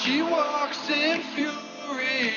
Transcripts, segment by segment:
She walks in fury.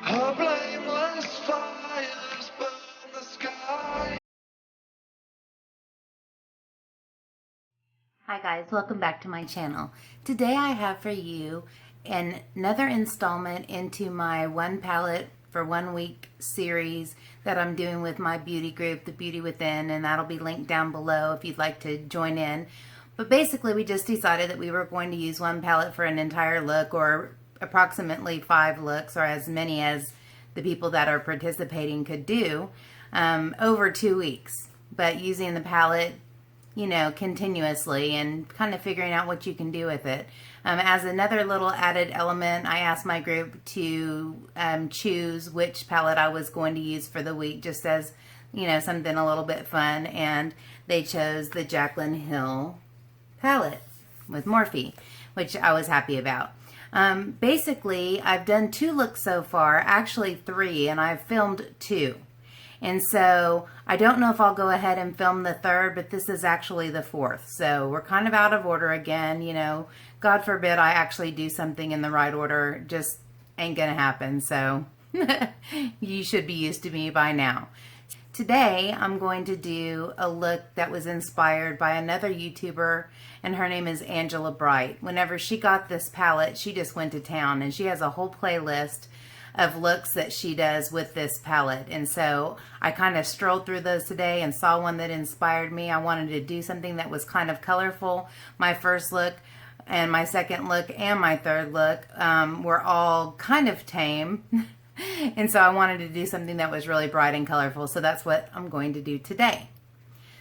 Her blameless fires burn the sky. Hi guys, welcome back to my channel. Today I have for you another installment into my one palette for 1 week series that I'm doing with my beauty group, The Beauty Within, and that'll be linked down below if you'd like to join in. But basically we just decided that we were going to use one palette for an entire look, or approximately 5 looks, or as many as the people that are participating could do, over 2 weeks. But using the palette, you know, continuously and kind of figuring out what you can do with it. As another little added element, I asked my group to choose which palette I was going to use for the week, just as, you know, something a little bit fun, and they chose the JACLYN Hill palette with Morphe, which I was happy about. Basically, I've done 2 looks so far, actually 3, and I've filmed 2. And so I don't know if I'll go ahead and film the 3rd, but this is actually the 4th. So we're kind of out of order again. You know, God forbid I actually do something in the right order. Just ain't gonna happen. So you should be used to me by now. Today I'm going to do a look that was inspired by another YouTuber, and her name is Angela Bright. Whenever she got this palette, she just went to town, and she has a whole playlist of looks that she does with this palette. And so I kind of strolled through those today and saw one that inspired me. I wanted to do something that was kind of colorful. My first look and my second look and my third look were all kind of tame. And so I wanted to do something that was really bright and colorful. So that's what I'm going to do today.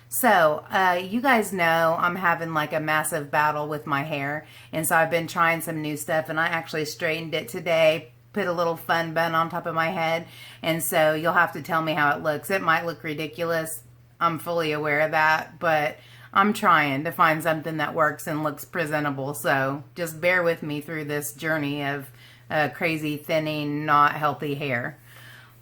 So, you guys know I'm having like a massive battle with my hair. And so I've been trying some new stuff, and I actually straightened it today, put a little fun bun on top of my head, and so you'll have to tell me how it looks. It might look ridiculous. I'm fully aware of that, but I'm trying to find something that works and looks presentable. So just bear with me through this journey of crazy thinning, not healthy hair.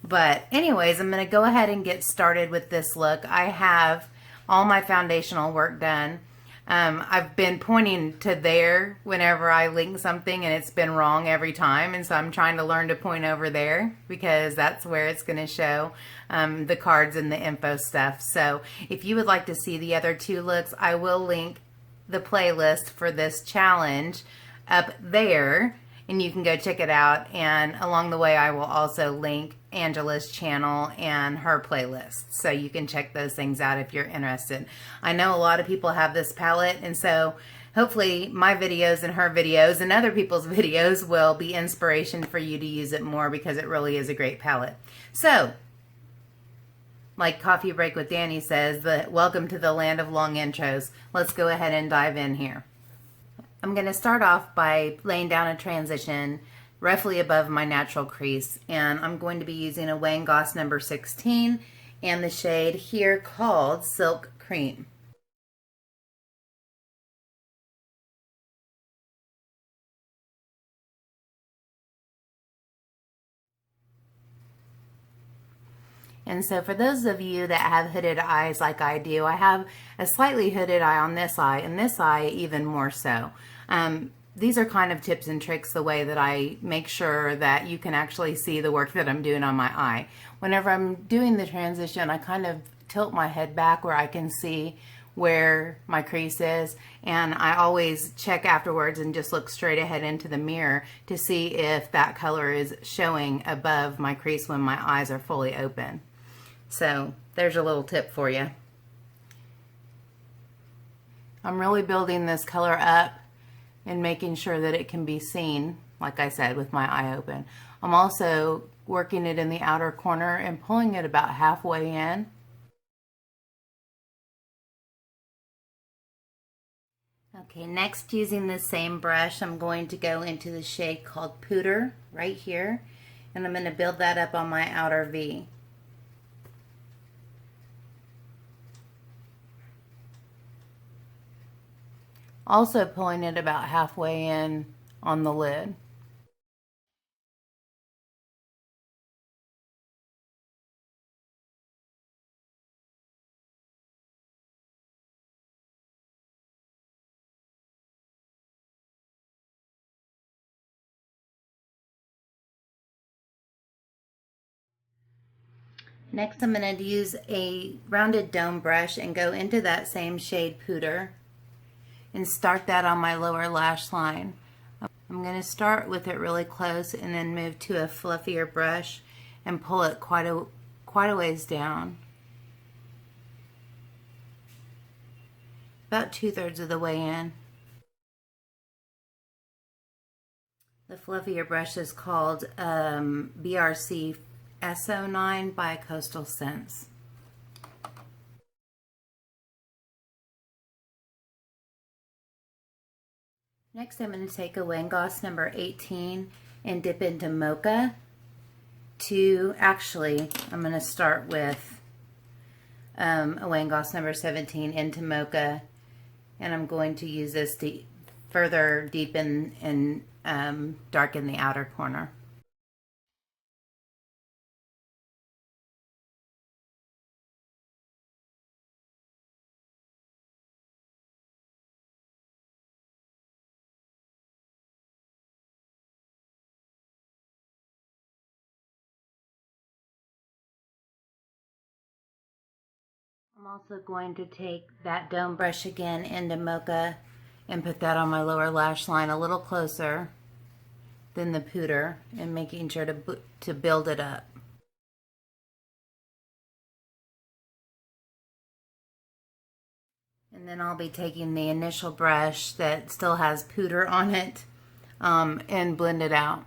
But anyways, I'm going to go ahead and get started with this look. I have all my foundational work done. I've been pointing to there whenever I link something, and it's been wrong every time, and so I'm trying to learn to point over there because that's where it's going to show the cards and the info stuff. So if you would like to see the other 2 looks, I will link the playlist for this challenge up there, and you can go check it out. And along the way, I will also link Angela's channel and her playlist, so you can check those things out if you're interested. I know a lot of people have this palette, and so hopefully my videos and her videos and other people's videos will be inspiration for you to use it more, because it really is a great palette. So, like Coffee Break with Danny says, welcome to the land of long intros. Let's go ahead and dive in here. I'm going to start off by laying down a transition roughly above my natural crease, and I'm going to be using a Wayne Goss number 16 and the shade here called Silk Cream. And so for those of you that have hooded eyes like I do, I have a slightly hooded eye on this eye, and this eye even more so. These are kind of tips and tricks, the way that I make sure that you can actually see the work that I'm doing on my eye. Whenever I'm doing the transition, I kind of tilt my head back where I can see where my crease is, and I always check afterwards and just look straight ahead into the mirror to see if that color is showing above my crease when my eyes are fully open. So there's a little tip for you. I'm really building this color up and making sure that it can be seen, like I said, with my eye open. I'm also working it in the outer corner and pulling it about halfway in. Okay, next, using the same brush, I'm going to go into the shade called Pooter right here, and I'm going to build that up on my outer V. Also pulling it about halfway in on the lid. Next, I'm going to use a rounded dome brush and go into that same shade Pooter and start that on my lower lash line. I'm going to start with it really close and then move to a fluffier brush and pull it quite a ways down. About 2/3 of the way in. The fluffier brush is called BRC SO9 by Coastal Scents. Next, I'm going to take a Wangoss number 18 and dip into Mocha I'm going to start with a Wangoss number 17 into Mocha, and I'm going to use this to further deepen and darken the outer corner. I'm also going to take that dome brush again into Mocha and put that on my lower lash line a little closer than the Pooter, and making sure to build it up. And then I'll be taking the initial brush that still has Pooter on it and blend it out.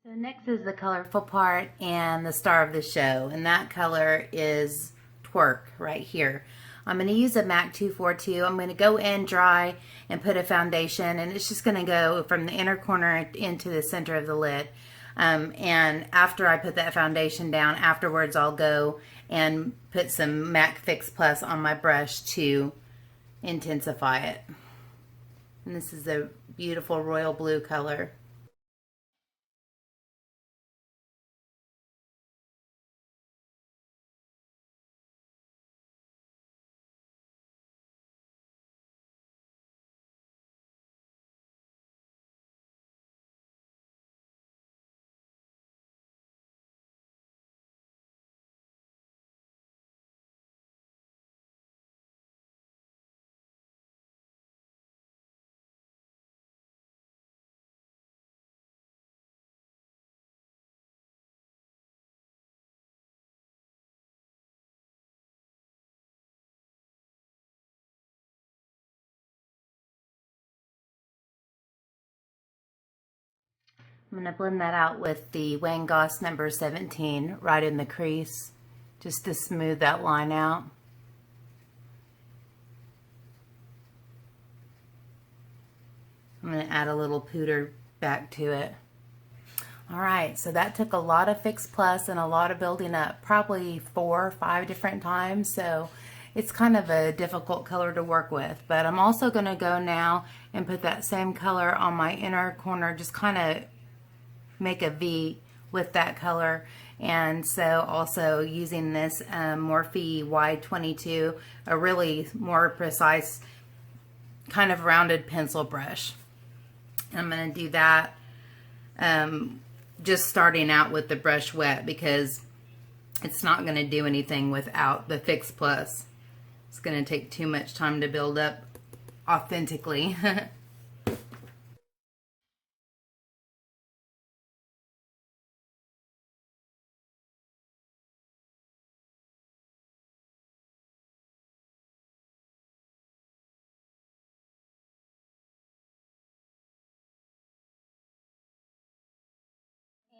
So next is the colorful part and the star of the show, and that color is Twerk right here. I'm going to use a MAC 242. I'm going to go in dry and put a foundation, and it's just going to go from the inner corner into the center of the lid. And after I put that foundation down, afterwards I'll go and put some MAC Fix Plus on my brush to intensify it. And this is a beautiful royal blue color. I'm going to blend that out with the Wangoss number 17 right in the crease, just to smooth that line out. I'm going to add a little Pooter back to it. Alright, so that took a lot of Fix Plus and a lot of building up, probably 4 or 5 different times, so it's kind of a difficult color to work with. But I'm also going to go now and put that same color on my inner corner, just kind of make a V with that color. And so also using this Morphe Y22, a really more precise kind of rounded pencil brush. I'm going to do that just starting out with the brush wet, because it's not going to do anything without the Fix Plus. It's going to take too much time to build up authentically.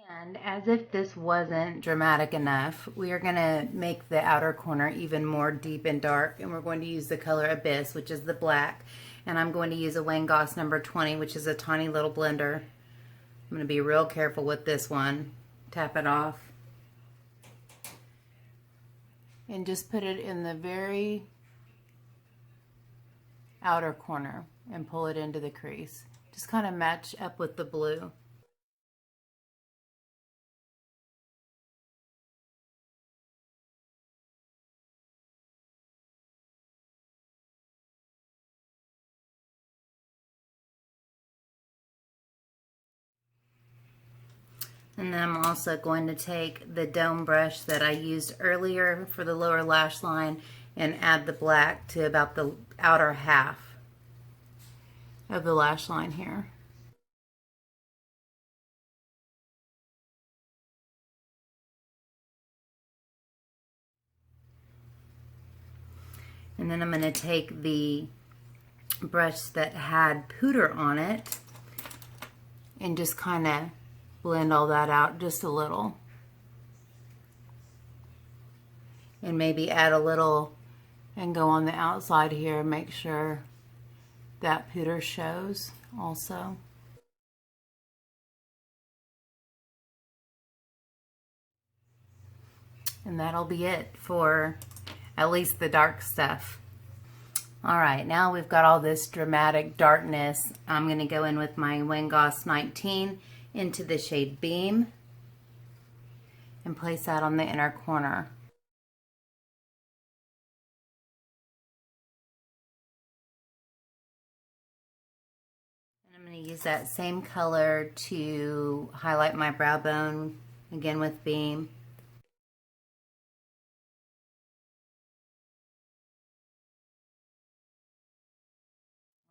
And as if this wasn't dramatic enough, we are going to make the outer corner even more deep and dark, and we're going to use the color Abyss, which is the black, and I'm going to use a Wangoss number 20, which is a tiny little blender. I'm going to be real careful with this one. Tap it off. And just put it in the very outer corner and pull it into the crease. Just kind of match up with the blue. And then I'm also going to take the dome brush that I used earlier for the lower lash line and add the black to about the outer half of the lash line here. And then I'm going to take the brush that had pooter on it and just kind of blend all that out just a little. And maybe add a little and go on the outside here and make sure that pooter shows also. And that'll be it for at least the dark stuff. All right, now we've got all this dramatic darkness. I'm going to go in with my Wangoss 19 into the shade Beam and place that on the inner corner. And I'm going to use that same color to highlight my brow bone, again with Beam.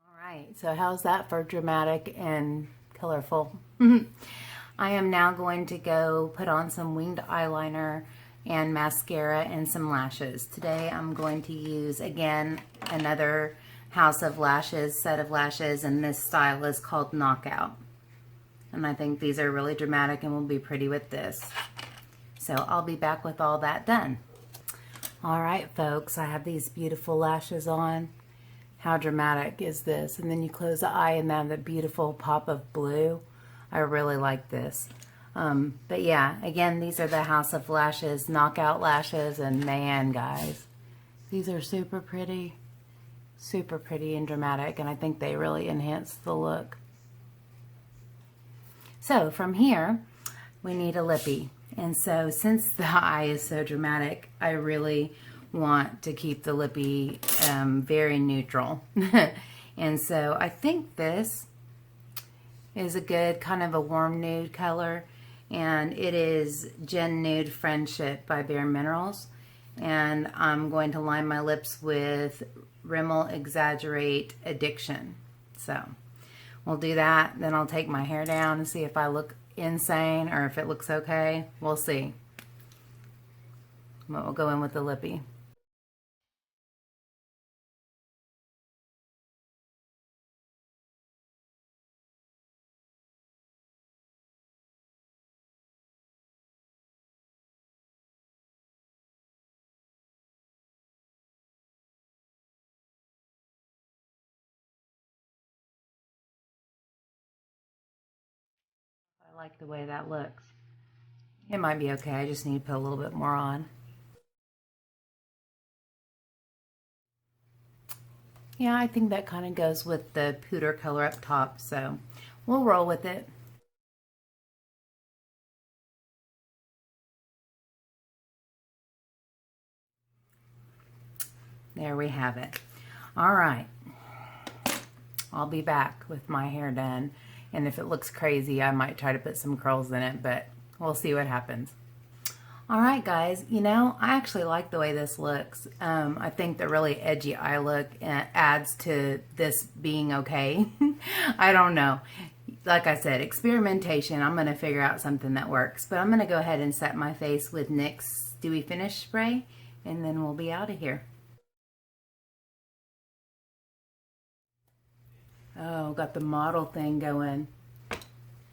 Alright, so how's that for dramatic and colorful? I am now going to go put on some winged eyeliner and mascara and some lashes. Today I'm going to use, again, another House of Lashes set of lashes, and this style is called Knockout. And I think these are really dramatic and will be pretty with this. So I'll be back with all that done. Alright folks, I have these beautiful lashes on. How dramatic is this? And then you close the eye and then the beautiful pop of blue. I really like this. But yeah, again, these are the House of Lashes Knockout lashes, and man, guys, these are super pretty and dramatic, and I think they really enhance the look. So from here, we need a lippy. And so since the eye is so dramatic, I really want to keep the lippy very neutral. And so I think this is a good kind of a warm nude color, and it is Gen Nude Friendship by Bare Minerals. And I'm going to line my lips with Rimmel Exaggerate Addiction. So we'll do that, then I'll take my hair down and see if I look insane or if it looks okay. We'll see. But we'll go in with the lippy. I like the way that looks. It might be okay. I just need to put a little bit more on. Yeah, I think that kind of goes with the pooter color up top, so we'll roll with it. There we have it. All right. I'll be back with my hair done, and if it looks crazy, I might try to put some curls in it, but we'll see what happens. All right, guys, you know, I actually like the way this looks. I think the really edgy eye look adds to this being okay. I don't know. Like I said, experimentation. I'm going to figure out something that works. But I'm going to go ahead and set my face with NYX Dewy Finish Spray, and then we'll be out of here. Oh, got the model thing going.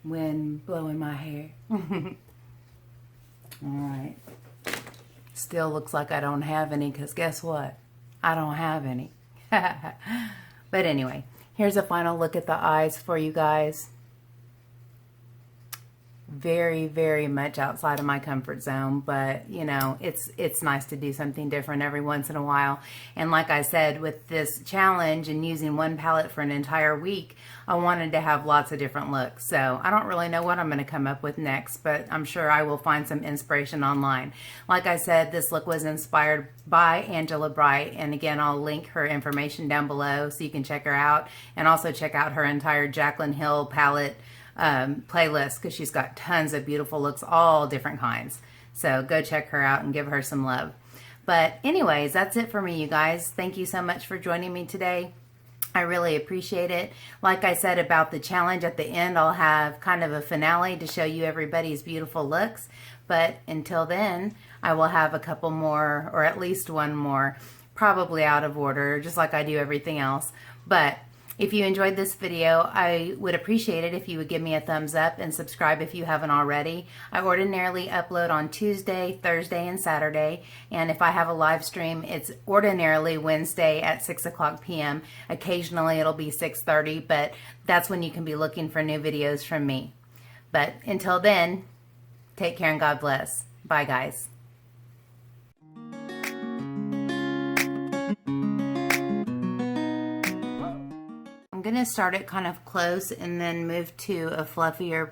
Wind blowing my hair. Alright. Still looks like I don't have any, because guess what? I don't have any. But anyway, here's a final look at the eyes for you guys. Very, very much outside of my comfort zone, but you know, it's nice to do something different every once in a while. And like I said, with this challenge and using one palette for an entire week, I wanted to have lots of different looks. So I don't really know what I'm going to come up with next, but I'm sure I will find some inspiration online. Like I said, this look was inspired by Angela Bright, and again, I'll link her information down below so you can check her out, and also check out her entire JACLYN Hill palette playlist because she's got tons of beautiful looks, all different kinds. So go check her out and give her some love. But anyways, that's it for me, you guys. Thank you so much for joining me today. I really appreciate it. Like I said about the challenge, at the end I'll have kind of a finale to show you everybody's beautiful looks. But until then, I will have a couple more, or at least one more, probably out of order, just like I do everything else. But if you enjoyed this video, I would appreciate it if you would give me a thumbs up and subscribe if you haven't already. I ordinarily upload on Tuesday, Thursday, and Saturday. And if I have a live stream, it's ordinarily Wednesday at 6 o'clock p.m. Occasionally it'll be 6:30, but that's when you can be looking for new videos from me. But until then, take care and God bless. Bye, guys. I'm going to start it kind of close and then move to a fluffier